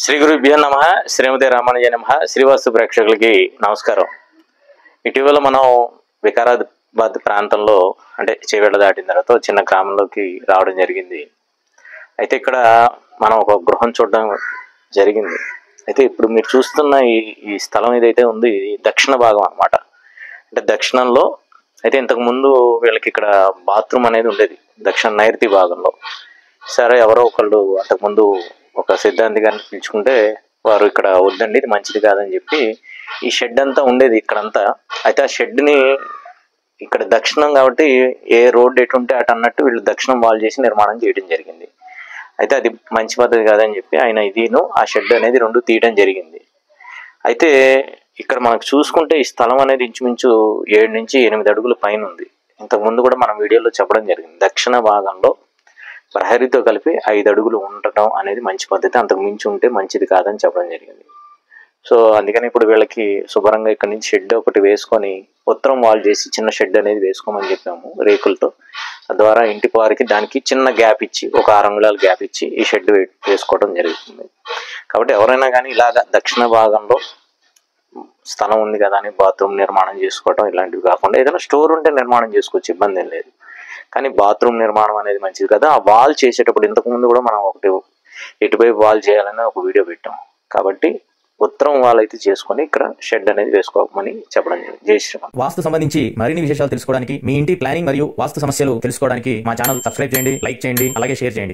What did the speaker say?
శ్రీ గురుభ్యో నమ. శ్రీమతి రామానుజ నమ. శ్రీవాస్తు ప్రేక్షకులకి నమస్కారం. ఇటీవల మనం వికారాబాద్ ప్రాంతంలో అంటే చేవేళ్ళ దాటిన తర్వాత చిన్న గ్రామంలోకి రావడం జరిగింది. అయితే ఇక్కడ మనం ఒక గృహం చూడడం జరిగింది. అయితే ఇప్పుడు మీరు చూస్తున్న ఈ స్థలం ఏదైతే ఉంది ఇది దక్షిణ భాగం అన్నమాట. అంటే దక్షిణంలో అయితే ఇంతకుముందు వీళ్ళకి ఇక్కడ బాత్రూమ్ అనేది ఉండేది దక్షిణ నైరుతి భాగంలో. సరే ఎవరో ఒకళ్ళు అంతకుముందు ఒక సిద్ధాంతి గారిని పిలుచుకుంటే వారు ఇక్కడ వద్దండి ఇది మంచిది కాదని చెప్పి ఈ షెడ్ అంతా ఉండేది ఇక్కడంతా. అయితే ఆ షెడ్ని ఇక్కడ దక్షిణం కాబట్టి ఏ రోడ్ ఎటు ఉంటే అటు అన్నట్టు వీళ్ళు దక్షిణం వాల్ చేసి నిర్మాణం చేయడం జరిగింది. అయితే అది మంచి పద్ధతి కాదని చెప్పి ఆయన ఇదిను ఆ షెడ్ అనేది రెండు తీయడం జరిగింది. అయితే ఇక్కడ మనకు చూసుకుంటే ఈ స్థలం అనేది ఇంచుమించు 7 నుంచి 8 అడుగుల పైన ఉంది. ఇంతకుముందు కూడా మనం వీడియోలో చెప్పడం జరిగింది. దక్షిణ భాగంలో ప్రహరీతో కలిపి 5 అడుగులు ఉండటం అనేది మంచి పద్ధతి, అంతకు మించి ఉంటే మంచిది కాదని చెప్పడం జరిగింది. సో అందుకని ఇప్పుడు వీళ్ళకి శుభ్రంగా ఇక్కడ నుంచి షెడ్ ఒకటి వేసుకొని ఉత్తరం వాల్ చేసి చిన్న షెడ్ అనేది వేసుకోమని చెప్పాము రేకులతో. తద్వారా ఇంటికి వారికి దానికి చిన్న గ్యాప్ ఇచ్చి ఒక 6 అంగుళాల గ్యాప్ ఇచ్చి ఈ షెడ్ వేసుకోవడం జరుగుతుంది. కాబట్టి ఎవరైనా కానీ ఇలాగా దక్షిణ భాగంలో స్థలం ఉంది కదా అని బాత్రూమ్ నిర్మాణం చేసుకోవడం ఇలాంటివి కాకుండా ఏదైనా స్టోర్ ఉంటే నిర్మాణం చేసుకోవచ్చు, ఇబ్బంది ఏం లేదు. కానీ బాత్రూమ్ నిర్మాణం అనేది మంచిది కదా. ఆ వాల్ చేసేటప్పుడు ఇంతకుముందు కూడా మనం ఒకటి ఎటువైపు వాల్ చేయాలని ఒక వీడియో పెట్టాం. కాబట్టి ఉత్తరం వాల్ అయితే చేసుకొని ఇక్కడ షెడ్ అనేది వేసుకోమని చెప్పడం జరిగింది. జై శ్రీరామ్. వాస్తు సంబంధించి మరిన్ని విశేషాలు తెలుసుకోవడానికి, మీ ఇంటి ప్లానింగ్ మరియు వాస్తు సమస్యలు తెలుసుకోవడానికి మా ఛానల్ సబ్స్క్రైబ్ చేయండి, లైక్ చేయండి, అలాగే షేర్ చేయండి.